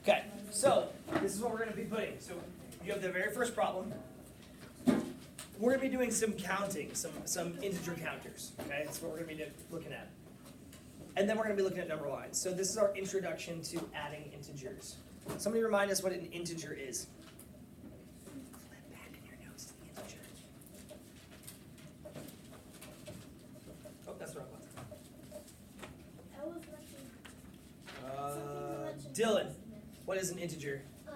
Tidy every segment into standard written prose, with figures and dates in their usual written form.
Okay, so this is what we're going to be putting. So you have the very first problem. We're going to be doing some counting, some integer counters. Okay, that's what we're going to be looking at. And then we're going to be looking at number lines. So this is our introduction to adding integers. Somebody remind us what an integer is. Flip back in your notes to the integer. Oh, that's the wrong one. Dylan, what is an integer? It's a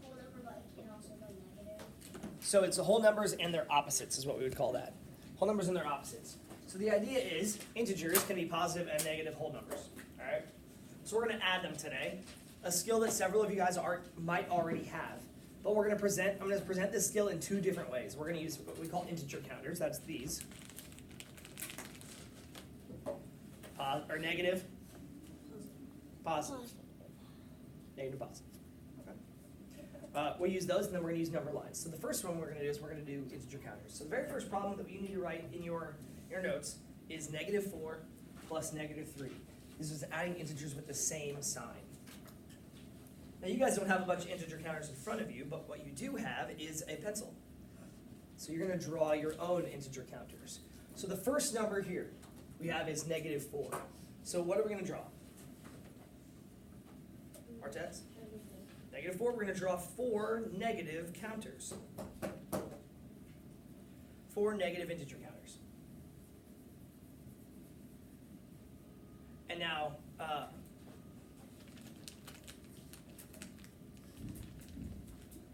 whole number, but it can also go negative. So it's the whole numbers and their opposites is what we would call that. Whole numbers and their opposites. So the idea is integers can be positive and negative whole numbers. All right. So we're going to add them today. A skill that several of you guys might already have. But I'm going to present this skill in two different ways. We're going to use what we call integer counters. That's these. Or negative. Positive. Negative, positive. Okay. We'll use those, and then we're going to use number lines. So the first one we're going to do is we're going to do integer counters. So the very first problem that you need to write in your notes is -4 plus -3. This is adding integers with the same sign. Now you guys don't have a bunch of integer counters in front of you, but what you do have is a pencil. So you're going to draw your own integer counters. So the first number here we have is -4. So what are we going to draw? Martez? -4, we're going to draw 4 negative counters. 4 negative integer counters. And now,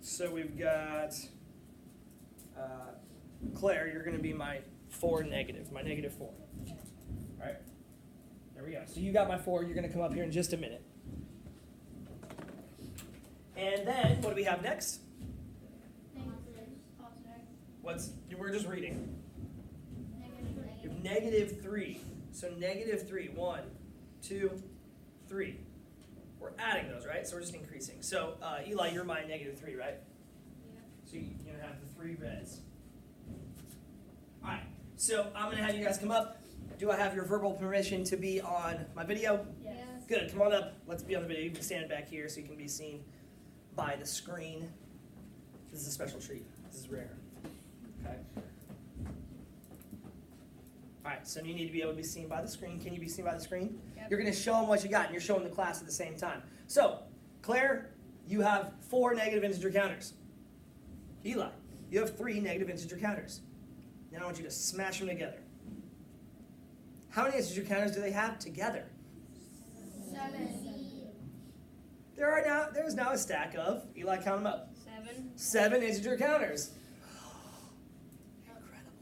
so we've got Claire, you're going to be my 4 negative, my -4. All right, there we go. So you got my 4, you're going to come up here in just a minute. And then, what do we have next? We're just reading. You have -3. So -3, 1, 2, 3. We're adding those, right? So we're just increasing. So Eli, you're my -3, right? Yeah. So you're going to have the 3 reds. All right. So I'm going to have you guys come up. Do I have your verbal permission to be on my video? Yes. Good. Come on up. Let's be on the video. You can stand back here so you can be seen by the screen. This is a special treat. This is rare. Okay. All right, so you need to be able to be seen by the screen. Can you be seen by the screen? Yep. You're going to show them what you got, and you're showing the class at the same time. So, Claire, you have 4 negative integer counters. Eli, you have 3 negative integer counters. Now I want you to smash them together. How many integer counters do they have together? 7. There's now a stack of, Eli, count them up. 7. 7 integer counters. Incredible.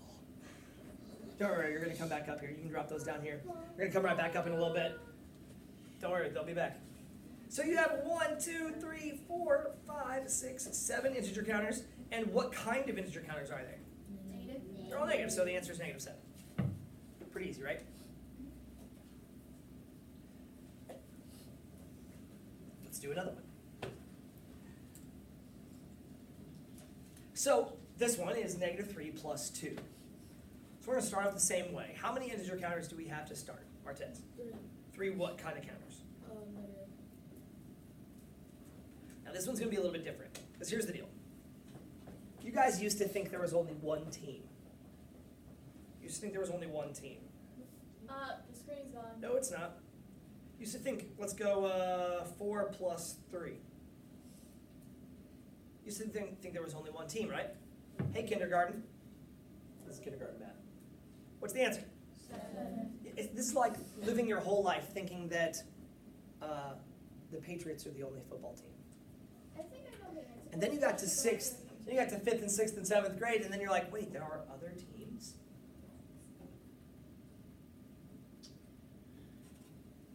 Don't worry, you're going to come back up here. You can drop those down here. You're going to come right back up in a little bit. Don't worry, they'll be back. So you have 1, 2, 3, 4, 5, 6, 7 integer counters. And what kind of integer counters are they? Negative. They're all negative, so the answer is -7. Pretty easy, right? Let's do another one. So this one is -3 plus 2. So we're going to start off the same way. How many integer counters do we have to start, Martez? 3 what kind of counters? Negative. Now this one's going to be a little bit different. Because here's the deal. You guys used to think there was only one team. You used to think there was only one team. The screen's gone. No, it's not. You used to think, let's go 4 plus 3. You used to think there was only one team, right? Hey, kindergarten. This is kindergarten math. What's the answer? 7. This is like living your whole life thinking that the Patriots are the only football team. I think I know the answer. And then you got to 6th, then you got to 5th and 6th and 7th grade, and then you're like, wait, there are other teams?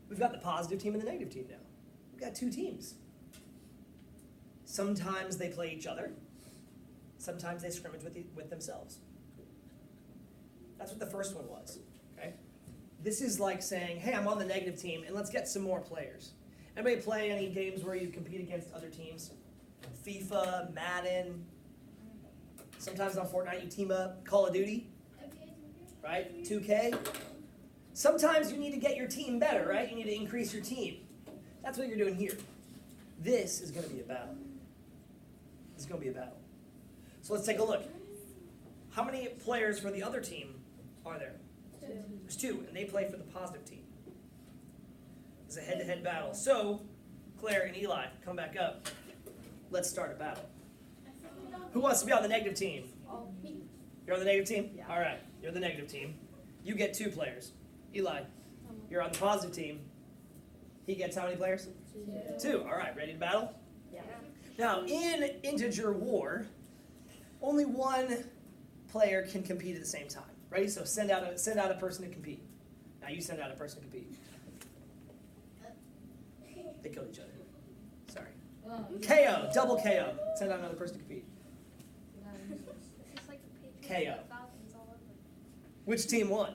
We've got the positive team and the negative team now. We've got 2 teams. Sometimes they play each other. Sometimes they scrimmage with themselves. That's what the first one was. Okay? This is like saying, hey, I'm on the negative team, and let's get some more players. Anybody play any games where you compete against other teams? FIFA, Madden. Sometimes on Fortnite you team up. Call of Duty. Right? 2K. Sometimes you need to get your team better, right? You need to increase your team. That's what you're doing here. This is going to be a battle. This is going to be a battle. So let's take a look. How many players for the other team are there? 2. There's 2, and they play for the positive team. It's a head-to-head battle. So, Claire and Eli, come back up. Let's start a battle. Who wants to be on the negative team? You're on the negative team? Yeah. All right, you're the negative team. You get 2 players. Eli, you're on the positive team. He gets how many players? 2. All right, ready to battle? Yeah. Now, in integer war, only one player can compete at the same time. Ready? So send out a person to compete. Now you send out a person to compete. They killed each other. Sorry. KO, double KO. Send out another person to compete. It's just like the Patriots KO. and the Falcons all over. Which team won?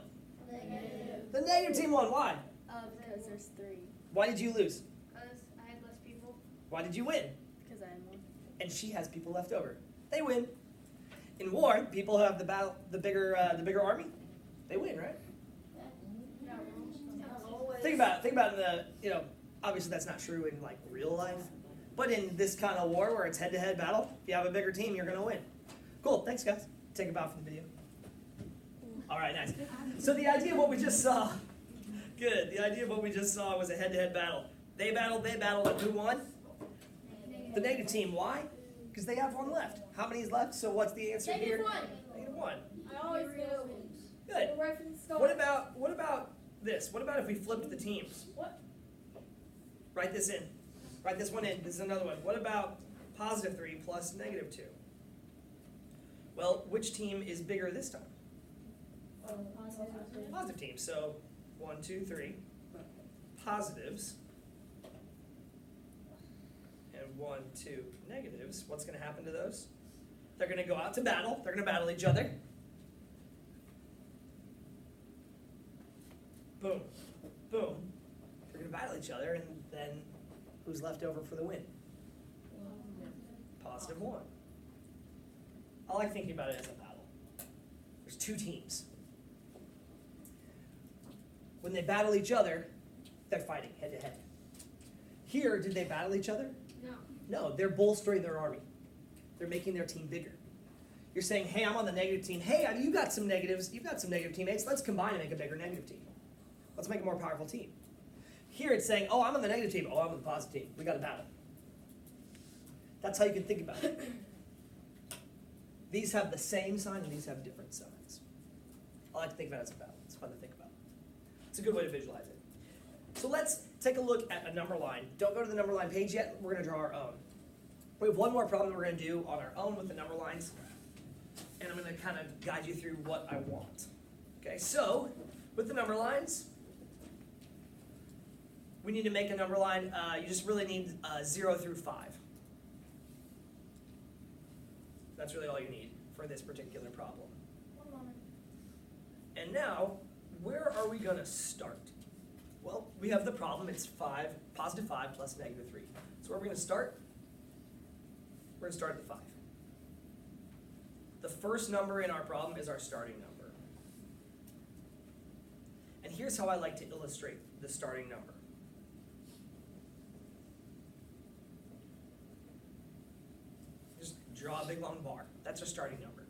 Negative. The negative team won. Why? Because there's 3. Why did you lose? Because I had less people. Why did you win? Because I am 1. And she has people left over. They win. In war, people who have the bigger army, they win, right? Think about it in the, obviously that's not true in like real life, but in this kind of war where it's head-to-head battle, if you have a bigger team, you're gonna win. Cool, thanks guys. Take a bow for the video. All right, nice. So the idea of what we just saw, good. The idea of what we just saw was a head-to-head battle. They battled, and who won? The negative team. Why? Because they have 1 left. How many is left? So what's the answer here? Negative 1. I always do. Good. Right from the start. What about this? What about if we flipped the teams? What? Write this in. Write this one in. This is another one. What about positive 3 plus negative 2? Well, which team is bigger this time? Positive team. So 1, 2, 3. Positives. And 1, 2 negatives. What's going to happen to those? They're going to go out to battle. They're going to battle each other. Boom. Boom. They're going to battle each other, and then who's left over for the win? Positive 1. I like thinking about it as a battle. There's 2 teams. When they battle each other, they're fighting head to head. Here, did they battle each other? No. No, they're bolstering their army. They're making their team bigger. You're saying, hey, I'm on the negative team. Hey, you got some negatives. You've got some negative teammates. Let's combine and make a bigger negative team. Let's make a more powerful team. Here it's saying, oh, I'm on the negative team. Oh, I'm on the positive team. We got to battle. That's how you can think about it. These have the same sign and these have different signs. I like to think about it as a battle. It's fun to think about. It's a good way to visualize it. So let's take a look at a number line. Don't go to the number line page yet. We're going to draw our own. We have one more problem we're going to do on our own with the number lines. And I'm going to kind of guide you through what I want. Okay, so with the number lines, we need to make a number line. You just really need 0 through 5. That's really all you need for this particular problem. 1 moment. And now, where are we going to start? Well, we have the problem. It's positive 5 plus negative 3. So where are we going to start? We're going to start at the 5. The first number in our problem is our starting number. And here's how I like to illustrate the starting number. Just draw a big long bar. That's our starting number.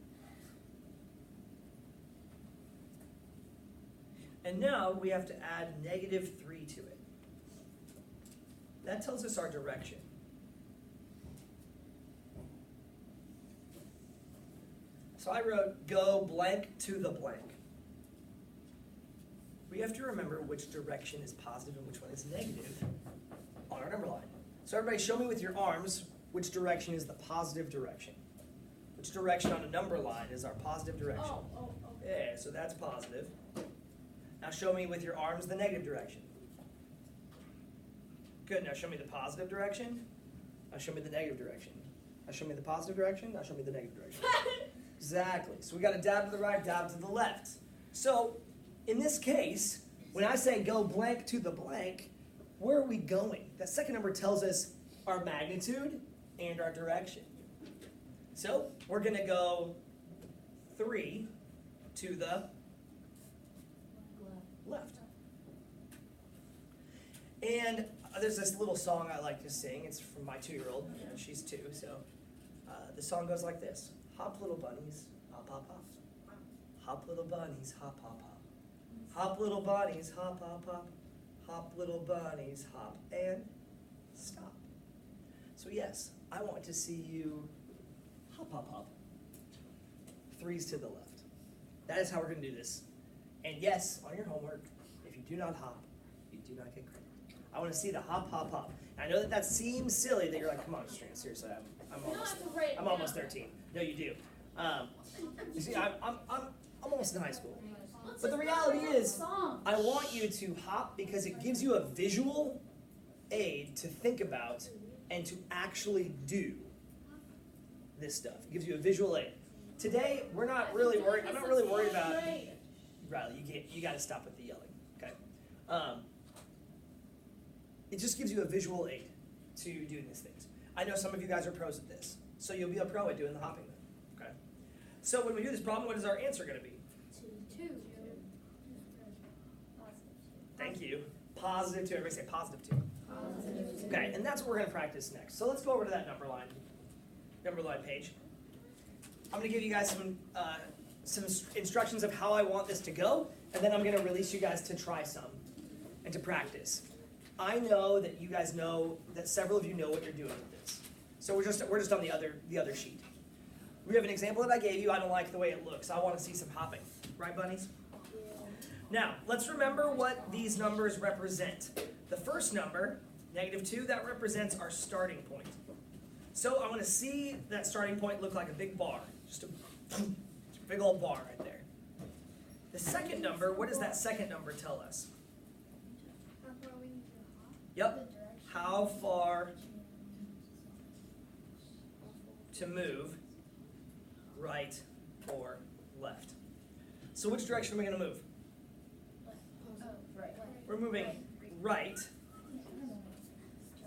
And now we have to add negative 3 to it. That tells us our direction. So I wrote go blank to the blank. We have to remember which direction is positive and which one is negative on our number line. So everybody show me with your arms which direction is the positive direction. Which direction on a number line is our positive direction? Oh. Yeah, so that's positive. Now show me with your arms the negative direction. Good, now show me the positive direction. Now show me the negative direction. Now show me the positive direction. Now show me the negative direction. Exactly. So we got to dab to the right, dab to the left. So in this case, when I say go blank to the blank, where are we going? That second number tells us our magnitude and our direction. So we're going to go 3 to the left. And there's this little song I like to sing. It's from my 2-year-old. You know, she's 2, so the song goes like this: Hop, little bunnies, hop, hop, hop. Hop, little bunnies, hop, hop, hop. Hop, little bunnies, hop, hop, hop. Hop, little bunnies, hop, and stop. So yes, I want to see you hop, hop, hop. 3s to the left. That is how we're going to do this. And yes, on your homework, if you do not hop, you do not get credit. I want to see the hop, hop, hop. And I know that seems silly, that you're like, come on, Strand, seriously, I'm almost 13. No, you do. You see, I'm almost in high school. But the reality is, I want you to hop because it gives you a visual aid to think about and to actually do this stuff. It gives you a visual aid. Today, we're not really worried. I'm not really worried about. Riley, you got to stop with the yelling. Okay. It just gives you a visual aid to doing these things. I know some of you guys are pros at this, so you'll be a pro at doing the hopping then. Okay. So when we do this problem, what is our answer going to be? 2. Thank you. Positive 2. Everybody say positive 2. Okay, and that's what we're going to practice next. So let's go over to that number line page. I'm going to give you guys some instructions of how I want this to go, and then I'm going to release you guys to try some and to practice. I know that you guys know that several of you know what you're doing with this. So we're just on the other sheet. We have an example that I gave you. I don't like the way it looks. I want to see some hopping. Right, bunnies? Now, let's remember what these numbers represent. The first number, -2, that represents our starting point. So I want to see that starting point look like a big bar. Just a big old bar right there. The second number, what does that second number tell us? How far we need to hop? Yep. How far to move, right or left. So which direction are we going to move? Right. We're moving right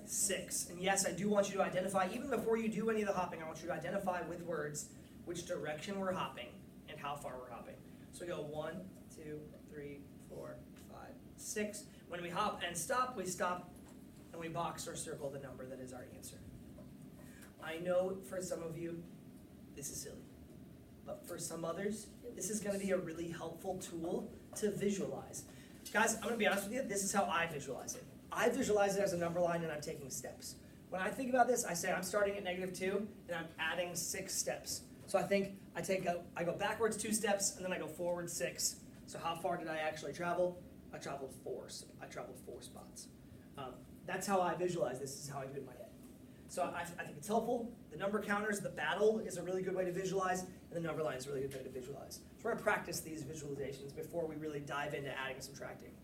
6. And yes, I do want you to identify, even before you do any of the hopping, I want you to identify with words which direction we're hopping and how far we're hopping. So we go 1, 2, 3, 4, 5, 6. When we hop and stop, we stop and we box or circle the number that is our answer. I know for some of you, this is silly. But for some others, this is going to be a really helpful tool to visualize. Guys, I'm going to be honest with you, this is how I visualize it. I visualize it as a number line and I'm taking steps. When I think about this, I say I'm starting at -2 and I'm adding 6 steps. So I go backwards 2 steps and then I go forward 6. So how far did I actually travel? I traveled 4 spots. That's how I visualize this. This is how I do it in my head. So I think it's helpful. The number counters, the battle is a really good way to visualize, and the number line is a really good way to visualize. So we're going to practice these visualizations before we really dive into adding and subtracting.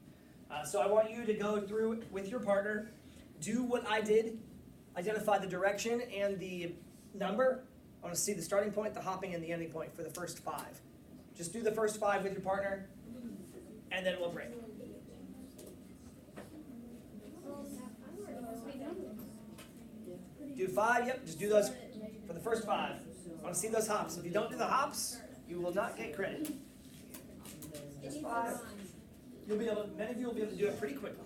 So I want you to go through with your partner, do what I did, identify the direction and the number. I want to see the starting point, the hopping, and the ending point for the first 5. Just do the first 5 with your partner, and then we'll break. Do 5, yep, just do those for the first 5. I want to see those hops. If you don't do the hops, you will not get credit. Just 5. Many of you will be able to do it pretty quickly.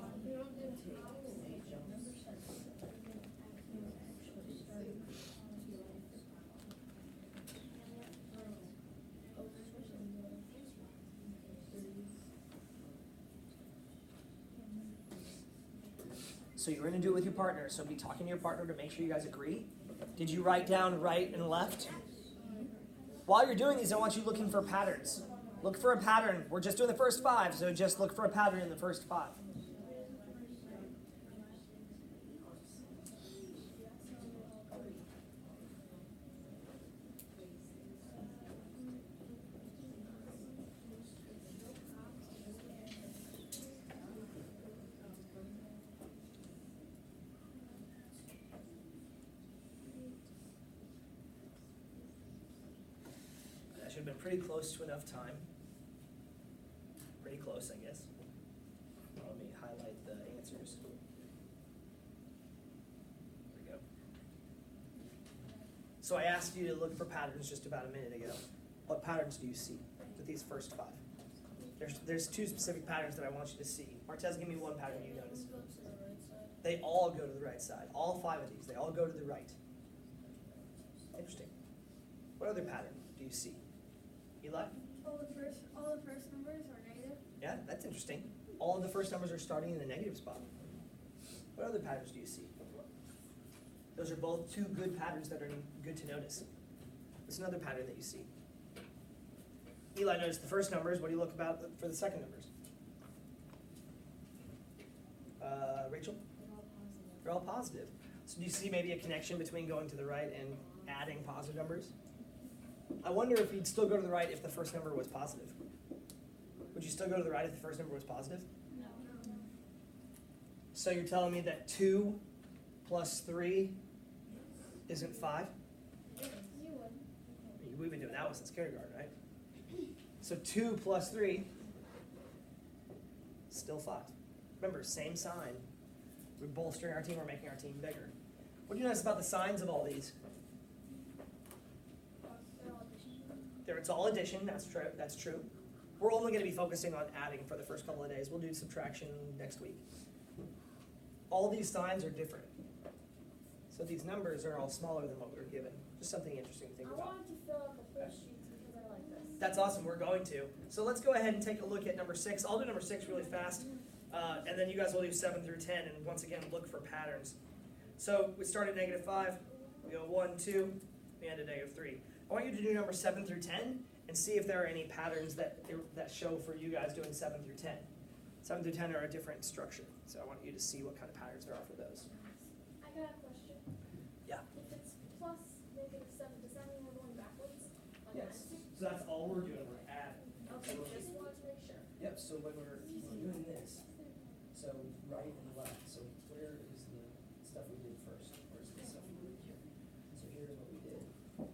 So you're going to do it with your partner, so be talking to your partner to make sure you guys agree. Did you write down right and left? While you're doing these, I want you looking for patterns. Look for a pattern. We're just doing the first 5, so just look for a pattern in the first 5. Should have been pretty close to enough time. Pretty close, I guess. Let me highlight the answers. There we go. So I asked you to look for patterns just about a minute ago. What patterns do you see with these first 5? There's 2 specific patterns that I want you to see. Martez, give me one pattern you notice. They all go to the right side. All 5 of these, they all go to the right. Interesting. What other pattern do you see? Eli? All the first numbers are negative. Yeah, that's interesting. All of the first numbers are starting in the negative spot. What other patterns do you see? Those are both 2 good patterns that are good to notice. What's another pattern that you see? Eli noticed the first numbers. What do you look about for the second numbers? Rachel? They're all positive. So do you see maybe a connection between going to the right and adding positive numbers? I wonder if you'd still go to the right if the first number was positive. Would you still go to the right if the first number was positive? No. So you're telling me that 2 plus 3 isn't 5? Yes, you would. We've been doing that one since kindergarten, right? So 2 plus 3, still 5. Remember, same sign. We're bolstering our team, we're making our team bigger. What do you notice about the signs of all these? They're all addition. It's all addition, that's true. We're only going to be focusing on adding for the first couple of days. We'll do subtraction next week. All these signs are different. So these numbers are all smaller than what we were given. Just something interesting to think I about. wanted to fill out the whole sheets because I like this. That's awesome, we're going to. So let's go ahead and take a look at number 6. I'll do number 6 really fast, and then you guys will do 7 through 10, and once again, look for patterns. So we start at -5, we go 1, 2, we end at -3. I want you to do number 7 through 10, and see if there are any patterns that show for you guys doing 7 through 10. 7 through 10 are a different structure, so I want you to see what kind of patterns there are for those. I got a question. Yeah. If it's plus -7, does that mean we're going backwards? Like Yes, -6? so that's all we're doing, we're adding. Okay, just wanted to make sure. Yep, so when we're doing this, so right and left, so where is the stuff we did first? Where's the stuff we did here? So here's what we did. 3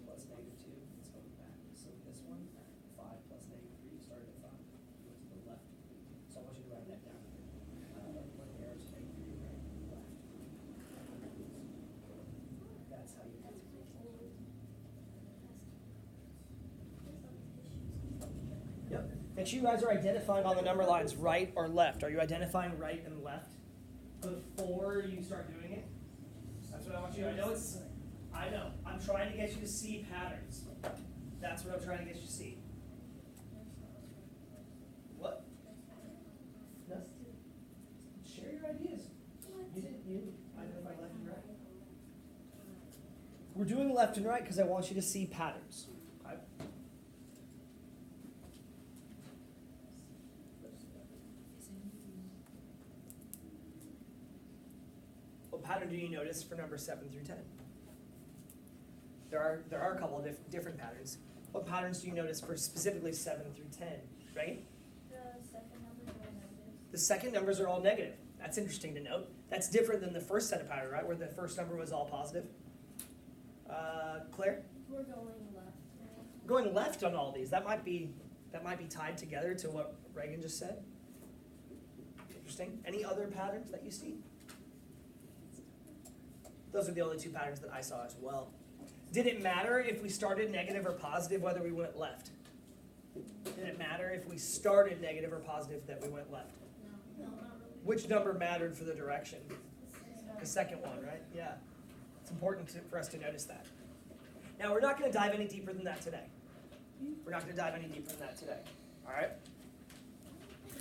plus -2, let's go back. So this one, 5 plus -3, started at 5, go to the left. So I want you to write that down. One arrow to -3, right, left. That's how you answer. Yep. Make sure you guys are identifying on the number lines right or left. Are you identifying right and left before you start doing it? That's what I want you to. I know. I'm trying to get you to see patterns. That's what I'm trying to get you to see. What? No? Share your ideas. You identify left and right. We're doing left and right because I want you to see patterns. Okay? What pattern do you notice for number 7 through 10? There are a couple of different patterns. What patterns do you notice for specifically 7 through 10? Right? The second number is negative. The second numbers are all negative. That's interesting to note. That's different than the first set of pattern, right? Where the first number was all positive. Claire? We're going left. Going left on all these. That might be tied together to what Reagan just said. Interesting. Any other patterns that you see? Those are the only 2 patterns that I saw as well. Did it matter if we started negative or positive whether we went left? Did it matter if we started negative or positive that we went left? No, not really. Which number mattered for the direction? The second one, right? Yeah. It's important for us to notice that. Now, we're not going to dive any deeper than that today. We're not going to dive any deeper than that today. All right?